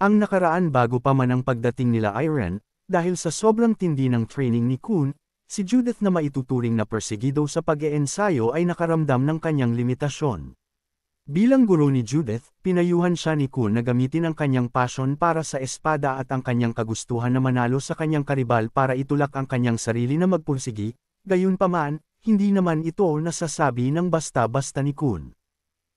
Ang nakaraan bago pa man ang pagdating nila Irene, dahil sa sobrang tindi ng training ni Kun, si Judith na maituturing na persegido sa pag-eensayo ay nakaramdam ng kanyang limitasyon. Bilang guro ni Judith, pinayuhan siya ni Kun na gamitin ang kanyang passion para sa espada at ang kanyang kagustuhan na manalo sa kanyang karibal para itulak ang kanyang sarili na magpursigi, gayunpaman, hindi naman ito nasasabi ng basta-basta ni Kun.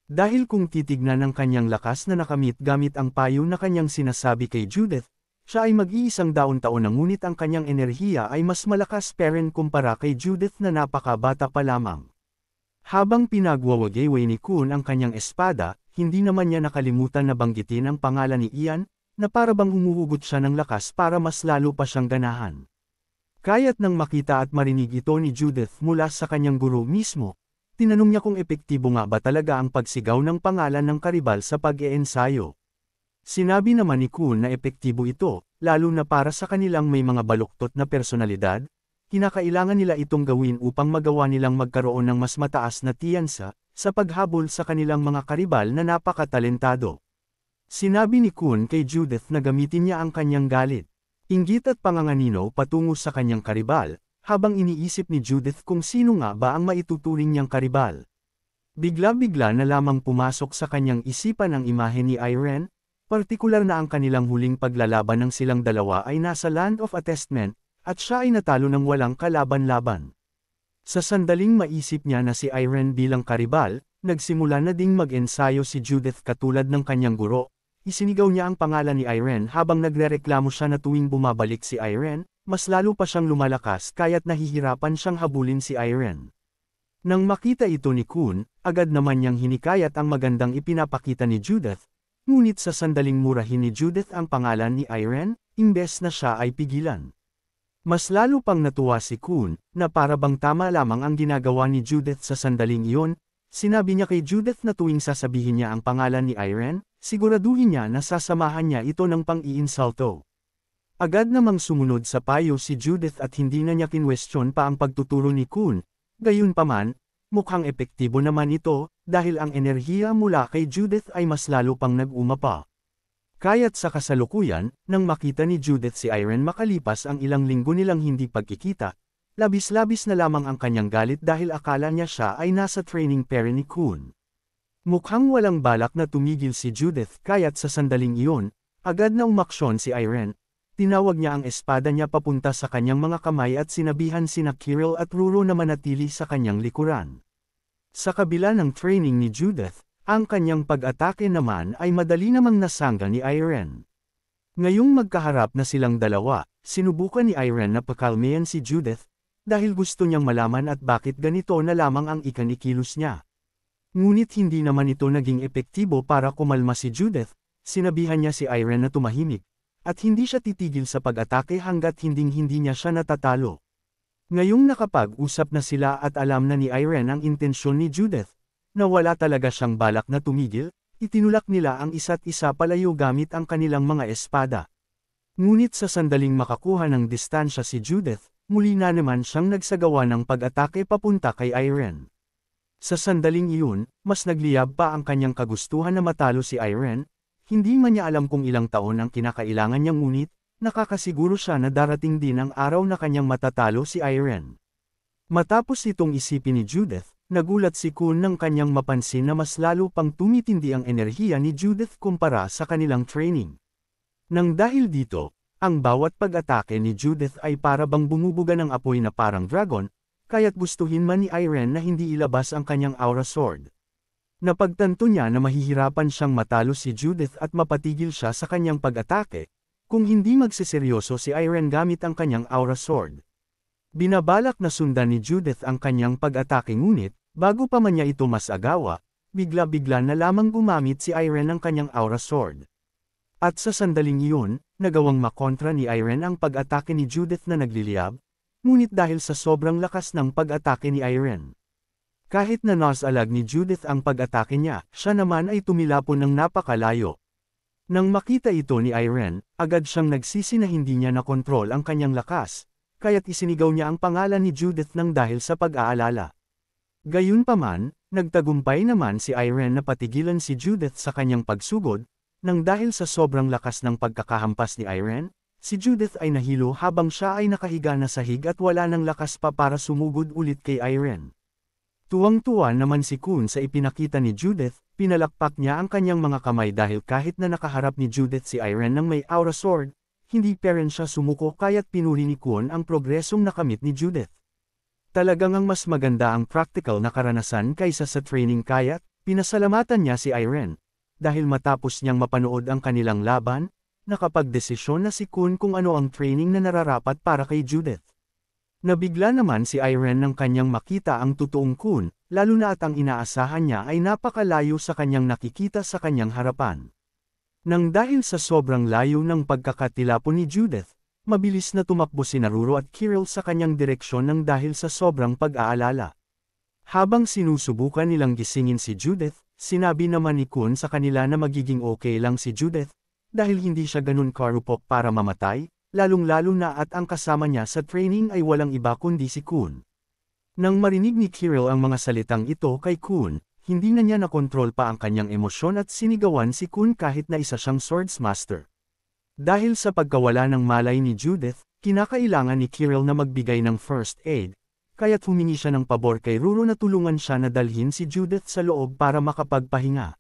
Dahil kung titignan ang kanyang lakas na nakamit gamit ang payo na kanyang sinasabi kay Judith, siya ay mag-iisang taon na ngunit ang kanyang enerhiya ay mas malakas pa rin kumpara kay Judith na napakabata pa lamang. Habang pinagwawayway ni Kun ang kanyang espada, hindi naman niya nakalimutan na banggitin ang pangalan ni Ian, na parabang humuhugot siya ng lakas para mas lalo pa siyang ganahan. Kaya't nang makita at marinig ito ni Judith mula sa kanyang guro mismo, tinanong niya kung epektibo nga ba talaga ang pagsigaw ng pangalan ng karibal sa pag-eensayo. Sinabi naman ni Kun na epektibo ito, lalo na para sa kanilang may mga baluktot na personalidad, kinakailangan nila itong gawin upang magawa nilang magkaroon ng mas mataas na tiyansa, sa paghabol sa kanilang mga karibal na napakatalentado. Sinabi ni Kun kay Judith na gamitin niya ang kanyang galit, inggit at panganganino patungo sa kanyang karibal, habang iniisip ni Judith kung sino nga ba ang maituturing niyang karibal. Bigla-bigla na lamang pumasok sa kanyang isipan ang imahe ni Irene, partikular na ang kanilang huling paglalaban ng silang dalawa ay nasa Land of Attestment, at siya ay natalo ng walang kalaban-laban. Sa sandaling maisip niya na si Irene bilang karibal, nagsimula na ding mag-ensayo si Judith katulad ng kanyang guro. Isinigaw niya ang pangalan ni Irene habang nagrereklamo siya na tuwing bumabalik si Irene, mas lalo pa siyang lumalakas kaya't nahihirapan siyang habulin si Irene. Nang makita ito ni Kun, agad naman niyang hinikayat ang magandang ipinapakita ni Judith, ngunit sa sandaling murahin ni Judith ang pangalan ni Irene, imbes na siya ay pigilan. Mas lalo pang natuwa si Kun, na parabang tama lamang ang ginagawa ni Judith sa sandaling iyon, sinabi niya kay Judith na tuwing sasabihin niya ang pangalan ni Irene, siguraduhin niya na sasamahan niya ito ng pang-iinsulto. Agad namang sumunod sa payo si Judith at hindi na niya kinwestiyon pa ang pagtuturo ni Kun, gayunpaman, mukhang epektibo naman ito, dahil ang enerhiya mula kay Judith ay mas lalo pang nag-umapa. Kaya't sa kasalukuyan, nang makita ni Judith si Irene makalipas ang ilang linggo nilang hindi pagkikita, labis-labis na lamang ang kanyang galit dahil akala niya siya ay nasa training pair ni Kun. Mukhang walang balak na tumigil si Judith kaya't sa sandaling iyon, agad na umaksyon si Irene, tinawag niya ang espada niya papunta sa kanyang mga kamay at sinabihan sina Kirill at Ruro na manatili sa kanyang likuran. Sa kabila ng training ni Judith, ang kanyang pag-atake naman ay madali namang nasangga ni Irene. Ngayong magkaharap na silang dalawa, sinubukan ni Irene na pakalmayan si Judith, dahil gusto niyang malaman at bakit ganito na lamang ang ikinikilos niya. Ngunit hindi naman ito naging epektibo para kumalma si Judith, sinabihan niya si Irene na tumahimik, at hindi siya titigil sa pag-atake hanggat hindi niya siya natatalo. Ngayong nakapag-usap na sila at alam na ni Irene ang intensyon ni Judith, na wala talaga siyang balak na tumigil, itinulak nila ang isa't isa palayo gamit ang kanilang mga espada. Ngunit sa sandaling makakuha ng distansya si Judith, muli na naman siyang nagsagawa ng pag-atake papunta kay Irene. Sa sandaling iyon, mas nagliyab pa ang kanyang kagustuhan na matalo si Irene, hindi man niya alam kung ilang taon ang kinakailangan niya ngunit, nakakasiguro siya na darating din ang araw na kanyang matatalo si Irene. Matapos itong isipin ni Judith, nagulat si Kun nang kanyang mapansin na mas lalo pang tumitindi ang enerhiya ni Judith kumpara sa kanilang training. Nang dahil dito, ang bawat pag-atake ni Judith ay para bang bumubuga ng apoy na parang dragon, kaya't gustuhin man ni Irene na hindi ilabas ang kanyang aura sword. Napagtanto niya na mahihirapan siyang matalo si Judith at mapatigil siya sa kanyang pag-atake, kung hindi magseseryoso si Irene gamit ang kanyang aura sword. Binabalak na sundan ni Judith ang kanyang pag-atake ngunit, bago pa man niya ito mas agawa, bigla-bigla na lamang gumamit si Irene ng kanyang aura sword. At sa sandaling iyon, nagawang makontra ni Irene ang pag-atake ni Judith na nagliliyab, ngunit dahil sa sobrang lakas ng pag-atake ni Irene. Kahit na nasalag ni Judith ang pag-atake niya, siya naman ay tumilapon ng napakalayo. Nang makita ito ni Irene, agad siyang nagsisi na hindi niya nakontrol ang kanyang lakas, kaya't isinigaw niya ang pangalan ni Judith nang dahil sa pag-aalala. Gayunpaman, nagtagumpay naman si Irene na patigilan si Judith sa kanyang pagsugod, Nang dahil sa sobrang lakas ng pagkakahampas ni Irene, si Judith ay nahilo habang siya ay nakahiga na sahig at wala ng lakas pa para sumugod ulit kay Irene. Tuwang-tuwa naman si Kun sa ipinakita ni Judith, pinalakpak niya ang kanyang mga kamay dahil kahit na nakaharap ni Judith si Irene ng may aura sword, hindi pa rin siya sumuko kaya't pinuri ni Kun ang progresong nakamit ni Judith. Talagang ang mas maganda ang practical na karanasan kaysa sa training kaya't pinasalamatan niya si Irene. Dahil matapos niyang mapanood ang kanilang laban, nakapagdesisyon na si Kun kung ano ang training na nararapat para kay Judith. Nabigla naman si Irene nang kanyang makita ang totoong Kun, lalo na at ang inaasahan niya ay napakalayo sa kanyang nakikita sa kanyang harapan. Nang dahil sa sobrang layo ng pagkakatilapon ni Judith, mabilis na tumakbo si Naruro at Kiril sa kanyang direksyon nang dahil sa sobrang pag-aalala. Habang sinusubukan nilang gisingin si Judith, sinabi naman ni Kun sa kanila na magiging okay lang si Judith, dahil hindi siya ganun karupok para mamatay, lalong-lalo na at ang kasama niya sa training ay walang iba kundi si Kun. Nang marinig ni Kiril ang mga salitang ito kay Kun, hindi na niya nakontrol pa ang kanyang emosyon at sinigawan si Kun kahit na isa siyang swordsmaster. Dahil sa pagkawala ng malay ni Judith, kinakailangan ni Kiril na magbigay ng first aid, kaya't humingi siya ng pabor kay Ruro na tulungan siya na dalhin si Judith sa loob para makapagpahinga.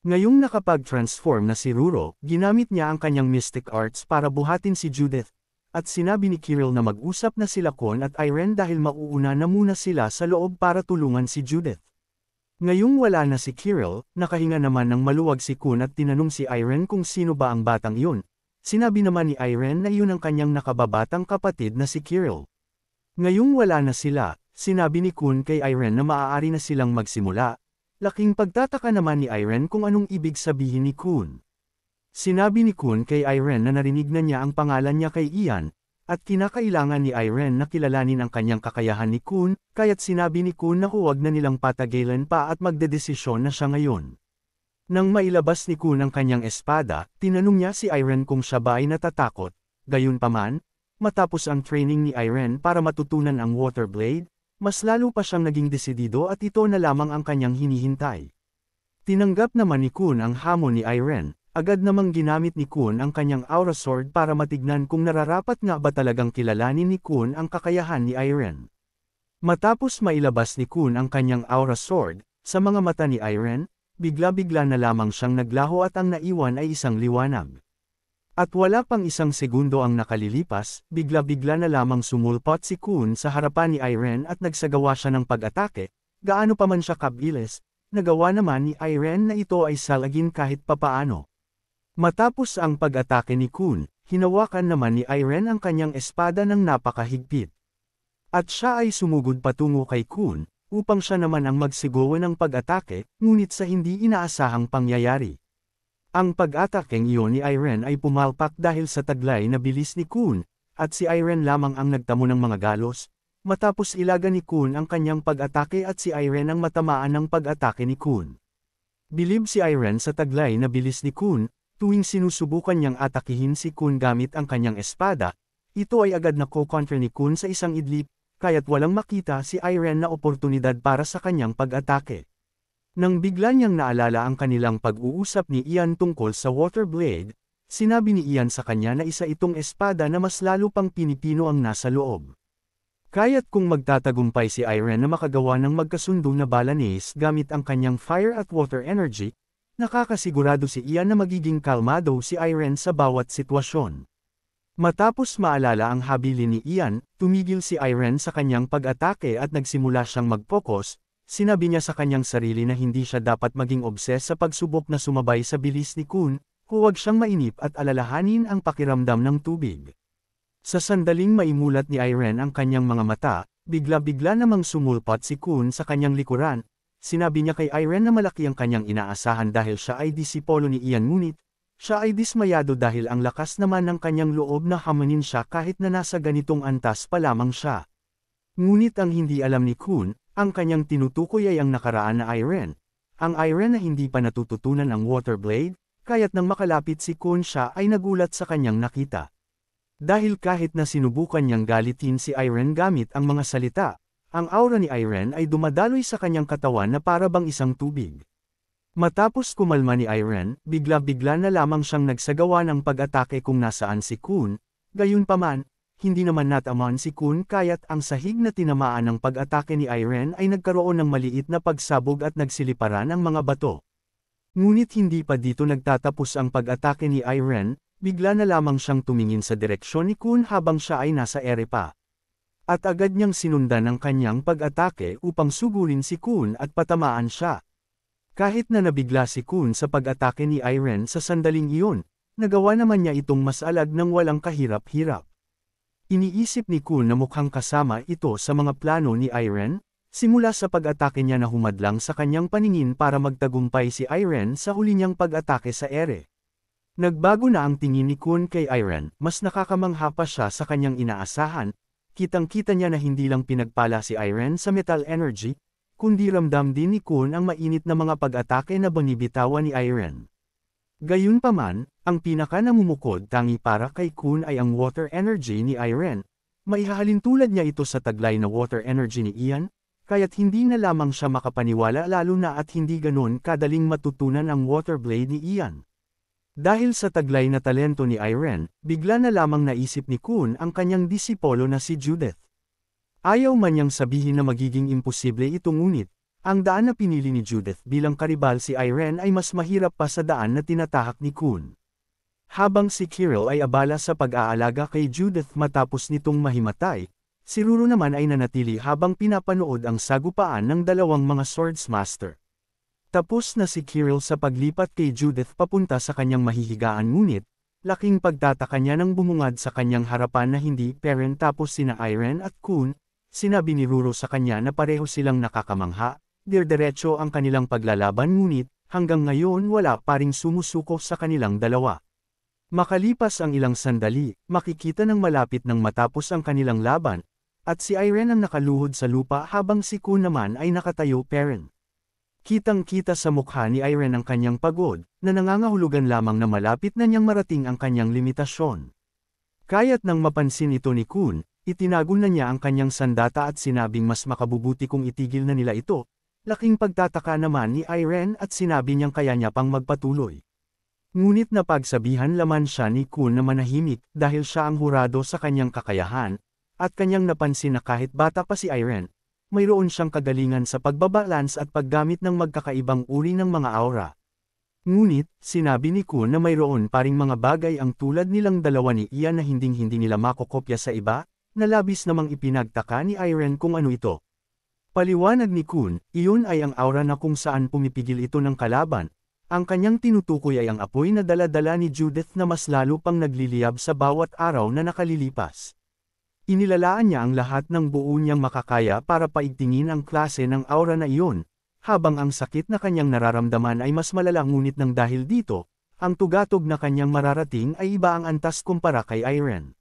Ngayong nakapag-transform na si Ruro, ginamit niya ang kanyang mystic arts para buhatin si Judith, at sinabi ni Kiril na mag-usap na sila Kun at Irene dahil mauuna na muna sila sa loob para tulungan si Judith. Ngayong wala na si Kiril, nakahinga naman ng maluwag si Kun at tinanong si Irene kung sino ba ang batang yun. Sinabi naman ni Irene na iyon ang kanyang nakababatang kapatid na si Kiril. Ngayong wala na sila, sinabi ni Kun kay Irene na maaari na silang magsimula. Laking pagtataka naman ni Irene kung anong ibig sabihin ni Kun. Sinabi ni Kun kay Irene na narinig na niya ang pangalan niya kay Ian, at kinakailangan ni Irene na kilalanin ang kanyang kakayahan ni Kun, kaya't sinabi ni Kun na huwag na nilang patagilan pa at magdedesisyon na siya ngayon. Nang mailabas ni Kun ang kanyang espada, tinanong niya si Irene kung siya ba ay natatakot, gayunpaman, matapos ang training ni Irene para matutunan ang water blade, mas lalo pa siyang naging desidido at ito na lamang ang kanyang hinihintay. Tinanggap naman ni Kun ang hamon ni Irene, agad namang ginamit ni Kun ang kanyang aura sword para matignan kung nararapat nga ba talagang kilalanin ni Kun ang kakayahan ni Irene. Matapos mailabas ni Kun ang kanyang aura sword, sa mga mata ni Irene, bigla-bigla na lamang siyang naglaho at ang naiwan ay isang liwanag. At wala pang isang segundo ang nakalilipas, bigla-bigla na lamang sumulpot si Kun sa harapan ni Irene at nagsagawa siya ng pag-atake, gaano pa man siya kabilis, nagawa naman ni Irene na ito ay salagin kahit papaano. Matapos ang pag-atake ni Kun, hinawakan naman ni Irene ang kanyang espada ng napakahigpit. At siya ay sumugod patungo kay Kun, upang siya naman ang magsigawa ng pag-atake, ngunit sa hindi inaasahang pangyayari. Ang pag-atakeng iyon ni Irene ay pumalpak dahil sa taglay na bilis ni Kun, at si Irene lamang ang nagtamo ng mga galos, matapos ilaga ni Kun ang kanyang pag-atake at si Irene ang matamaan ng pag-atake ni Kun. Bilib si Irene sa taglay na bilis ni Kun, tuwing sinusubukan niyang atakihin si Kun gamit ang kanyang espada, ito ay agad na ko-counter ni Kun sa isang idlip, kaya't walang makita si Irene na oportunidad para sa kanyang pag-atake. Nang bigla niyang naalala ang kanilang pag-uusap ni Ian tungkol sa water blade, sinabi ni Ian sa kanya na isa itong espada na mas lalo pang pinipino ang nasa loob. Kaya't kung magtatagumpay si Irene na makagawa ng magkasundo na balanes gamit ang kanyang fire at water energy, nakakasigurado si Ian na magiging kalmado si Irene sa bawat sitwasyon. Matapos maalala ang habilin ni Ian, tumigil si Irene sa kanyang pag-atake at nagsimula siyang mag-focus. Sinabi niya sa kanyang sarili na hindi siya dapat maging obses sa pagsubok na sumabay sa bilis ni Kun, huwag siyang mainip at alalahanin ang pakiramdam ng tubig. Sa sandaling maimulat ni Irene ang kanyang mga mata, bigla-bigla namang sumulpot si Kun sa kanyang likuran. Sinabi niya kay Irene na malaki ang kanyang inaasahan dahil siya ay disipolo ni Ian ngunit, siya ay dismayado dahil ang lakas naman ng kanyang loob na hamanin siya kahit na nasa ganitong antas pa lamang siya. Ngunit ang hindi alam ni Kun, ang kanyang tinutukoy ay ang nakaraan na Irene. Ang Irene na hindi pa natututunan ang water blade, kaya't nang makalapit si Kun siya ay nagulat sa kanyang nakita. Dahil kahit na sinubukan niyang galitin si Irene gamit ang mga salita, ang aura ni Irene ay dumadaloy sa kanyang katawan na para bang isang tubig. Matapos kumalma ni Irene, bigla-bigla na lamang siyang nagsagawa ng pag-atake kung nasaan si Kun, gayunpaman, hindi naman natamaan si Kun kaya't ang sahig na tinamaan ng pag-atake ni Irene ay nagkaroon ng maliit na pagsabog at nagsiliparan ang mga bato. Ngunit hindi pa dito nagtatapos ang pag-atake ni Irene, bigla na lamang siyang tumingin sa direksyon ni Kun habang siya ay nasa ere pa. At agad niyang sinundan ang kanyang pag-atake upang sugurin si Kun at patamaan siya. Kahit na nabigla si Kun sa pag-atake ni Irene sa sandaling iyon, nagawa naman niya itong mas alag ng walang kahirap-hirap. Iniisip ni Kun na mukhang kasama ito sa mga plano ni Irene, simula sa pag-atake niya na humadlang sa kanyang paningin para magtagumpay si Irene sa huli niyang pag-atake sa ere. Nagbago na ang tingin ni Kun kay Irene, mas nakakamangha pa siya sa kanyang inaasahan, kitang-kita niya na hindi lang pinagpala si Irene sa metal energy, kundi ramdam din ni Kun ang mainit na mga pag-atake na binibitawan ni Irene. Gayunpaman, ang pinaka-namumukod tangi para kay Kun ay ang water energy ni Irene. Maihahalin tulad niya ito sa taglay na water energy ni Ian, kaya't hindi na lamang siya makapaniwala lalo na at hindi ganon kadaling matutunan ang water blade ni Ian. Dahil sa taglay na talento ni Irene, bigla na lamang naisip ni Kun ang kanyang disipolo na si Judith. Ayaw man niyang sabihin na magiging imposible ito ngunit, ang daan na pinili ni Judith bilang karibal si Irene ay mas mahirap pa sa daan na tinatahak ni Kun. Habang si Kirill ay abala sa pag-aalaga kay Judith matapos nitong mahimatay, si Ruru naman ay nanatili habang pinapanood ang sagupaan ng dalawang mga swordsmaster. Tapos na si Kirill sa paglipat kay Judith papunta sa kanyang mahihigaan ngunit, laking pagtataka niya nang bumungad sa kanyang harapan na hindi parent tapos sina Irene at Kun, sinabi ni Ruru sa kanya na pareho silang nakakamangha. Diretso ang kanilang paglalaban ngunit, hanggang ngayon wala pa ring sumusuko sa kanilang dalawa. Makalipas ang ilang sandali, makikita ng malapit nang matapos ang kanilang laban, at si Irene ang nakaluhod sa lupa habang si Kun naman ay nakatayo parent. Kitang-kita sa mukha ni Irene ang kanyang pagod, na nangangahulugan lamang na malapit na niyang marating ang kanyang limitasyon. Kaya't nang mapansin ito ni Kun, itinagol na niya ang kanyang sandata at sinabing mas makabubuti kung itigil na nila ito. Laking pagtataka naman ni Irene at sinabi niyang kaya niya pang magpatuloy. Ngunit napagsabihan laman siya ni Kun na manahimik dahil siya ang hurado sa kanyang kakayahan, at kanyang napansin na kahit bata pa si Irene, mayroon siyang kagalingan sa pagbabalance at paggamit ng magkakaibang uri ng mga aura. Ngunit, sinabi ni Kun na mayroon pa ring mga bagay ang tulad nilang dalawa ni Ian na hinding-hindi nila makokopya sa iba, na labis namang ipinagtaka ni Irene kung ano ito. Paliwanag ni Kun, iyon ay ang aura na kung saan pumipigil ito ng kalaban. Ang kanyang tinutukoy ay ang apoy na dala-dala ni Judith na mas lalo pang nagliliyab sa bawat araw na nakalilipas. Inilalaan niya ang lahat ng buo niyang makakaya para paigtingin ang klase ng aura na iyon, habang ang sakit na kanyang nararamdaman ay mas malala ngunit nang dahil dito, ang tugatog na kanyang mararating ay iba ang antas kumpara kay Irene.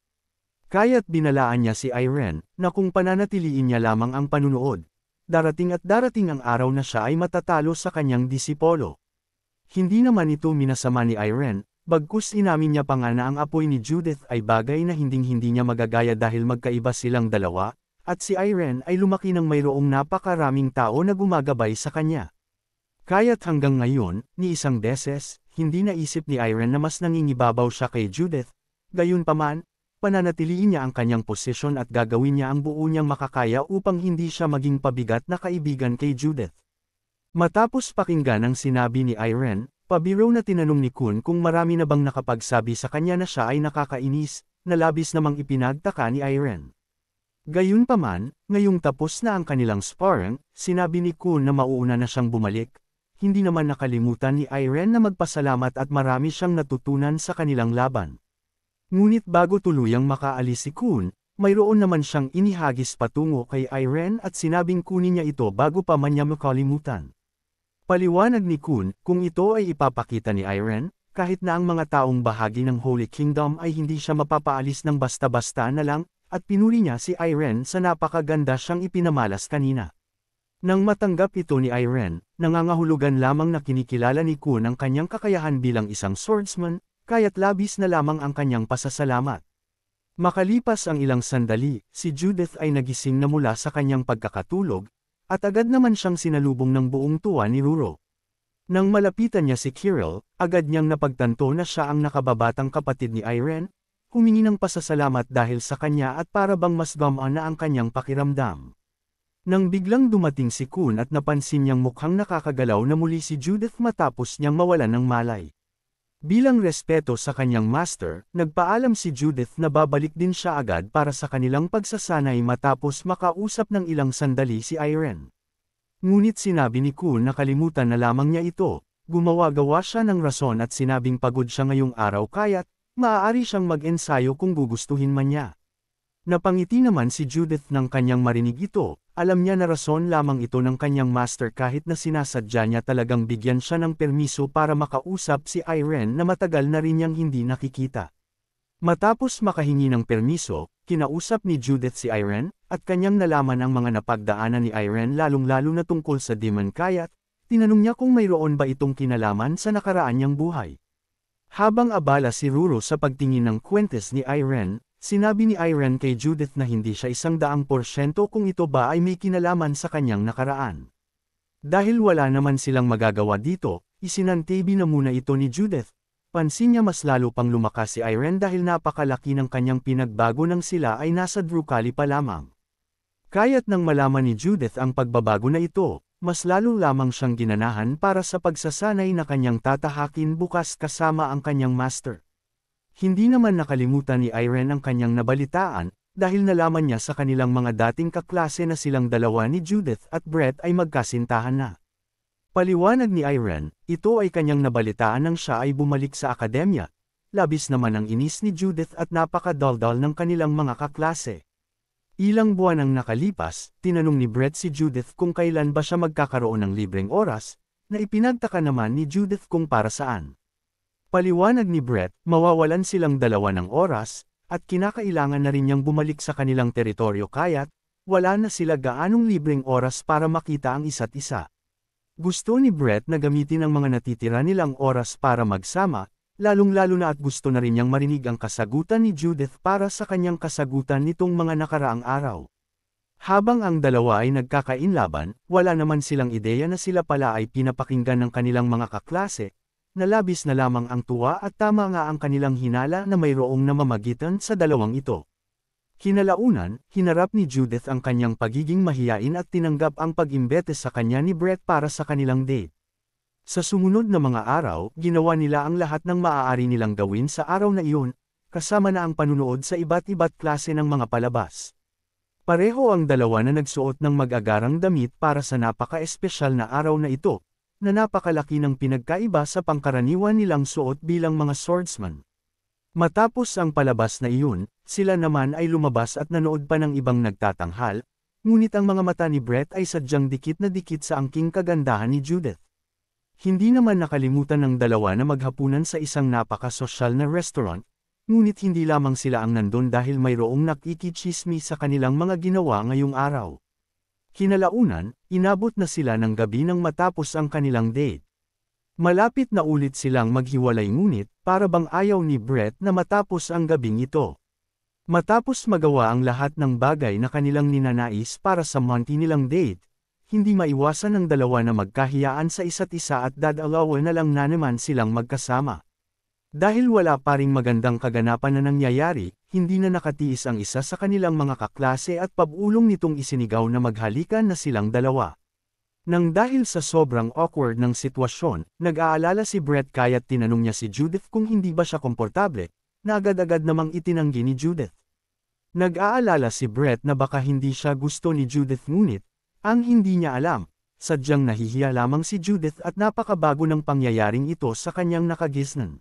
Kaya't binalaan niya si Irene, na kung pananatiliin niya lamang ang panunood, darating ang araw na siya ay matatalo sa kanyang disipolo. Hindi naman ito minasama ni Irene, bagkus inamin niya pa nga na ang apoy ni Judith ay bagay na hinding-hindi niya magagaya dahil magkaiba silang dalawa, at si Irene ay lumaki ng mayroong napakaraming tao na gumagabay sa kanya. Kaya't hanggang ngayon, ni isang beses, hindi naisip ni Irene na mas nangingibabaw siya kay Judith, gayunpaman, pananatiliin niya ang kanyang posisyon at gagawin niya ang buo niyang makakaya upang hindi siya maging pabigat na kaibigan kay Judith. Matapos pakinggan ang sinabi ni Irene, pabiro na tinanong ni Kun kung marami na bang nakapagsabi sa kanya na siya ay nakakainis, na labis namang ipinagtaka ni Irene. Gayunpaman, ngayong tapos na ang kanilang sparring, sinabi ni Kun na mauuna na siyang bumalik. Hindi naman nakalimutan ni Irene na magpasalamat at marami siyang natutunan sa kanilang laban. Ngunit bago tuluyang makaalis si Kun, mayroon naman siyang inihagis patungo kay Irene at sinabing kunin niya ito bago pa man niya makalimutan. Paliwanag ni Kun, kung ito ay ipapakita ni Irene, kahit na ang mga taong bahagi ng Holy Kingdom ay hindi siya mapapaalis ng basta-basta na lang, at pinuri niya si Irene sa napakaganda siyang ipinamalas kanina. Nang matanggap ito ni Irene, nangangahulugan lamang na kinikilala ni Kun ang kanyang kakayahan bilang isang swordsman, kaya't labis na lamang ang kanyang pasasalamat. Makalipas ang ilang sandali, si Judith ay nagising na mula sa kanyang pagkakatulog, at agad naman siyang sinalubong ng buong tuwa ni Ruru. Nang malapitan niya si Kirill, agad niyang napagtanto na siya ang nakababatang kapatid ni Irene, humingi ng pasasalamat dahil sa kanya at para bang mas gumaan na ang kanyang pakiramdam. Nang biglang dumating si Kun at napansin niyang mukhang nakakagalaw na muli si Judith matapos niyang mawalan ng malay. Bilang respeto sa kanyang master, nagpaalam si Judith na babalik din siya agad para sa kanilang pagsasanay matapos makausap ng ilang sandali si Irene. Ngunit sinabi ni Kun na kalimutan na lamang niya ito, gumawa-gawa siya ng rason at sinabing pagod siya ngayong araw kaya't maaari siyang mag-ensayo kung gugustuhin man niya. Napangiti naman si Judith nang kanyang marinig ito, alam niya na rason lamang ito ng kanyang master kahit na sinasadya niya talagang bigyan siya ng permiso para makausap si Irene na matagal na rin niyang hindi nakikita. Matapos makahingi ng permiso, kinausap ni Judith si Irene, at kanyang nalaman ang mga napagdaanan ni Irene lalong-lalo na tungkol sa Demon Kayat, tinanong niya kung mayroon ba itong kinalaman sa nakaraan niyang buhay. Habang abala si Ruro sa pagtingin ng kwentes ni Irene, sinabi ni Irene kay Judith na hindi siya 100% kung ito ba ay may kinalaman sa kanyang nakaraan. Dahil wala naman silang magagawa dito, isinantabi na muna ito ni Judith. Pansin niya mas lalo pang lumakas si Irene dahil napakalaki ng kanyang pinagbago nang sila ay nasa Drukali pa lamang. Kaya't nang malaman ni Judith ang pagbabago na ito, mas lalo lamang siyang ginanahan para sa pagsasanay na kanyang tatahakin bukas kasama ang kanyang master. Hindi naman nakalimutan ni Irene ang kanyang nabalitaan, dahil nalaman niya sa kanilang mga dating kaklase na silang dalawa ni Judith at Brett ay magkasintahan na. Paliwanag ni Irene, ito ay kanyang nabalitaan nang siya ay bumalik sa akademya. Labis naman ang inis ni Judith at napakadaldal ng kanilang mga kaklase. Ilang buwan ang nakalipas, tinanong ni Brett si Judith kung kailan ba siya magkakaroon ng libreng oras, na ipinagtaka naman ni Judith kung para saan. Paliwanag ni Brett, mawawalan silang dalawa ng oras, at kinakailangan na rin niyang bumalik sa kanilang teritoryo kaya't, wala na sila gaanong libreng oras para makita ang isa't isa. Gusto ni Brett na gamitin ang mga natitira nilang oras para magsama, lalong-lalo na at gusto na rin niyang marinig ang kasagutan ni Judith para sa kanyang kasagutan nitong mga nakaraang araw. Habang ang dalawa ay nagkakainlaban, wala naman silang ideya na sila pala ay pinapakinggan ng kanilang mga kaklase, na labis na lamang ang tuwa at tama nga ang kanilang hinala na mayroong namamagitan sa dalawang ito. Kinalaunan, hinarap ni Judith ang kanyang pagiging mahiyain at tinanggap ang pag-imbete sa kanya ni Brett para sa kanilang date. Sa sumunod na mga araw, ginawa nila ang lahat ng maaari nilang gawin sa araw na iyon, kasama na ang panunood sa iba't-iba't klase ng mga palabas. Pareho ang dalawa na nagsuot ng mag-agarang damit para sa napaka-espesyal na araw na ito, na napakalaki ng pinagkaiba sa pangkaraniwan nilang suot bilang mga swordsman. Matapos ang palabas na iyon, sila naman ay lumabas at nanood pa ng ibang nagtatanghal, ngunit ang mga mata ni Brett ay sadyang dikit na dikit sa angking kagandahan ni Judith. Hindi naman nakalimutan ng dalawa na maghapunan sa isang napakasosyal na restaurant, ngunit hindi lamang sila ang nandun dahil mayroong nakikichismi sa kanilang mga ginawa ngayong araw. Kinalaunan, inabot na sila ng gabi nang matapos ang kanilang date. Malapit na ulit silang maghiwalay ngunit, para bang ayaw ni Brett na matapos ang gabing ito. Matapos magawa ang lahat ng bagay na kanilang ninanais para sa monthly nilang date, hindi maiwasan ng dalawa na magkahiyaan sa isa't isa at dadalawan na lang na naman silang magkasama. Dahil wala pa ring magandang kaganapan na nangyayari, hindi na nakatiis ang isa sa kanilang mga kaklase at pabulong nitong isinigaw na maghalikan na silang dalawa. Nang dahil sa sobrang awkward ng sitwasyon, nag-aalala si Brett kaya't tinanong niya si Judith kung hindi ba siya komportable, na agad-agad namang itinanggi ni Judith. Nag-aalala si Brett na baka hindi siya gusto ni Judith ngunit, ang hindi niya alam, sadyang nahihiya lamang si Judith at napakabago ng pangyayaring ito sa kanyang nakagisnan.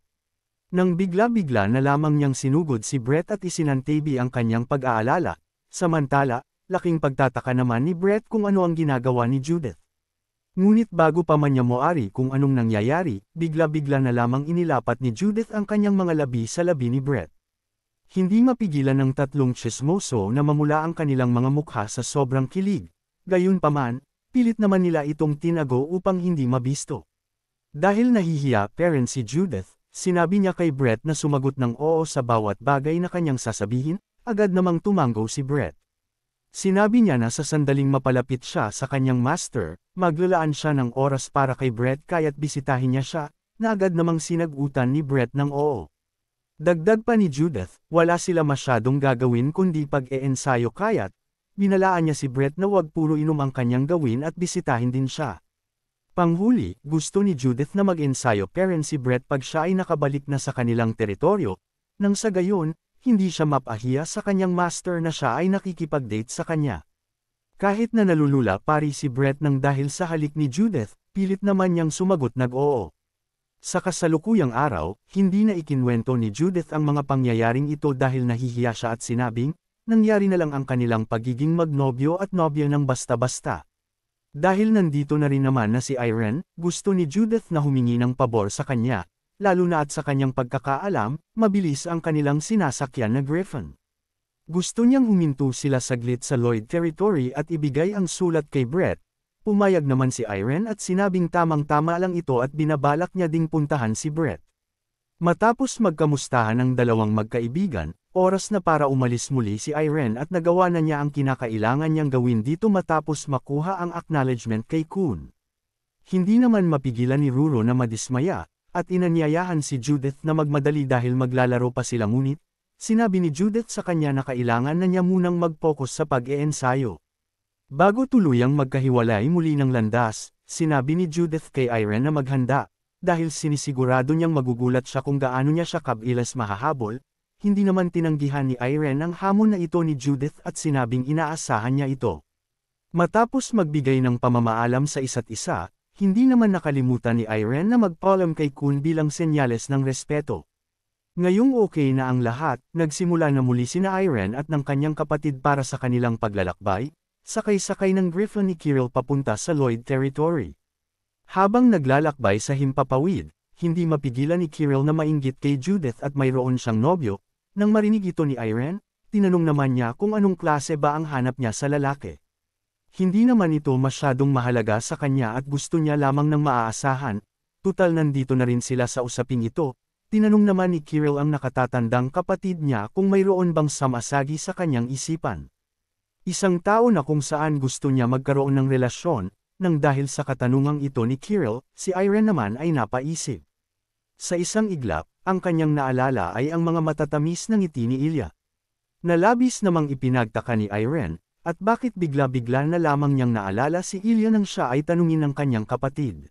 Nang bigla-bigla na lamang niyang sinugod si Brett at isinantabi ang kanyang pag-aalala, samantala, laking pagtataka naman ni Brett kung ano ang ginagawa ni Judith. Ngunit bago pa man niya moari kung anong nangyayari, bigla-bigla na lamang inilapat ni Judith ang kanyang mga labi sa labi ni Brett. Hindi mapigilan ng tatlong tsismoso na mamula ang kanilang mga mukha sa sobrang kilig, gayunpaman, pilit naman nila itong tinago upang hindi mabisto. Dahil nahihiya parent si Judith, sinabi niya kay Brett na sumagot ng oo sa bawat bagay na kanyang sasabihin, agad namang tumango si Brett. Sinabi niya na sa sandaling mapalapit siya sa kanyang master, maglalaan siya ng oras para kay Brett kaya't bisitahin niya siya, na agad namang sinagutan ni Brett ng oo. Dagdag pa ni Judith, wala sila masyadong gagawin kundi pag-eensayo kaya't, binalaan niya si Brett na wag puro inom ang kanyang gawin at bisitahin din siya. Panghuli, gusto ni Judith na mag-ensayo pero si Brett pag siya ay nakabalik na sa kanilang teritoryo, nang sa gayon, hindi siya mapahiya sa kanyang master na siya ay nakikipag-date sa kanya. Kahit na nalulula pari si Brett nang dahil sa halik ni Judith, pilit naman niyang sumagot nag-oo. Sa kasalukuyang araw, hindi na ikinwento ni Judith ang mga pangyayaring ito dahil nahihiya siya at sinabing, nangyari na lang ang kanilang pagiging magnobyo at nobya ng basta-basta. Dahil nandito na rin naman na si Irene, gusto ni Judith na humingi ng pabor sa kanya. Lalo na at sa kanyang pagkakaalam, mabilis ang kanilang sinasakyan na Griffon. Gusto niyang huminto sila saglit sa Lloyd territory at ibigay ang sulat kay Brett. Pumayag naman si Irene at sinabing tamang-tama lang ito at binabalak niya ding puntahan si Brett. Matapos magkamustahan ang dalawang magkaibigan, oras na para umalis muli si Irene at nagawa na niya ang kinakailangan niyang gawin dito matapos makuha ang acknowledgement kay Kun. Hindi naman mapigilan ni Ruro na madismaya, at inanyayahan si Judith na magmadali dahil maglalaro pa sila ngunit, sinabi ni Judith sa kanya na kailangan na niya munang mag-focus sa pag-eensayo. Bago tuluyang magkahiwalay muli ng landas, sinabi ni Judith kay Irene na maghanda, dahil sinisigurado niyang magugulat siya kung gaano niya siya kabilas mahahabol, hindi naman tinanggihan ni Irene ang hamon na ito ni Judith at sinabing inaasahan niya ito. Matapos magbigay ng pamamaalam sa isa't isa, hindi naman nakalimutan ni Irene na magpaalam kay Kun bilang senyales ng respeto. Ngayong okay na ang lahat, nagsimula na muli sina Irene at ng kanyang kapatid para sa kanilang paglalakbay, sakay-sakay ng Griffon ni Kirill papunta sa Lloyd territory. Habang naglalakbay sa himpapawid, hindi mapigilan ni Kirill na mainggit kay Judith at mayroon siyang nobyo. Nang marinig ito ni Irene, tinanong naman niya kung anong klase ba ang hanap niya sa lalaki. Hindi naman ito masyadong mahalaga sa kanya at gusto niya lamang ng maaasahan, tutal nandito na rin sila sa usaping ito. Tinanong naman ni Kirill ang nakatatandang kapatid niya kung mayroon bang samasagi sa kanyang isipan. Isang tao na kung saan gusto niya magkaroon ng relasyon, nang dahil sa katanungang ito ni Kirill, si Irene naman ay napaisip. Sa isang iglap, ang kanyang naalala ay ang mga matatamis ng ngiti ni Ilya. Nalabis namang ipinagtaka ni Irene, at bakit bigla-bigla na lamang niyang naalala si Ilya nang siya ay tanungin ng kanyang kapatid.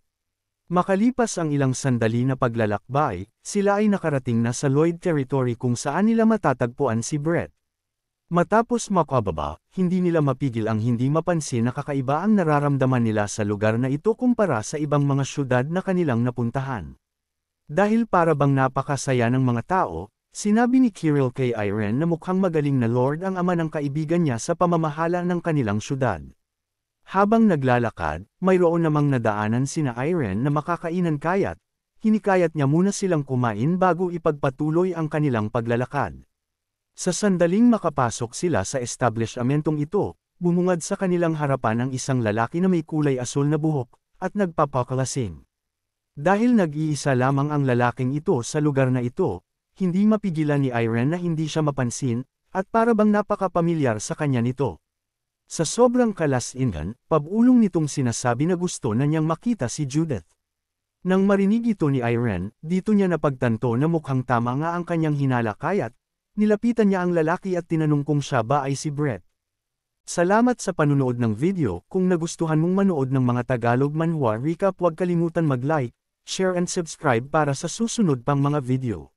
Makalipas ang ilang sandali na paglalakbay, sila ay nakarating na sa Lloyd territory kung saan nila matatagpuan si Brett. Matapos makababa, hindi nila mapigil ang hindi mapansin na kakaiba ang nararamdaman nila sa lugar na ito kumpara sa ibang mga syudad na kanilang napuntahan. Dahil para bang napakasaya ng mga tao, sinabi ni Kirill kay Irene na mukhang magaling na Lord ang ama ng kaibigan niya sa pamamahala ng kanilang syudad. Habang naglalakad, mayroon namang nadaanan sina Irene na makakainan kaya't, hinikayat niya muna silang kumain bago ipagpatuloy ang kanilang paglalakad. Sa sandaling makapasok sila sa establishmentong ito, bumungad sa kanilang harapan ang isang lalaki na may kulay asul na buhok, at nagpapakalasing. Dahil nag-iisa lamang ang lalaking ito sa lugar na ito, hindi mapigilan ni Irene na hindi siya mapansin, at para bang napakapamilyar sa kanya nito. Sa sobrang kalasingan, pabulong nitong sinasabi na gusto na niyang makita si Judith. Nang marinig ito ni Irene, dito niya napagtanto na mukhang tama nga ang kanyang hinala kaya't, nilapitan niya ang lalaki at tinanong kung siya ba ay si Brett. Salamat sa panunood ng video. Kung nagustuhan mong manood ng mga Tagalog manhwa recap, huwag kalimutan mag-like, share and subscribe para sa susunod pang mga video.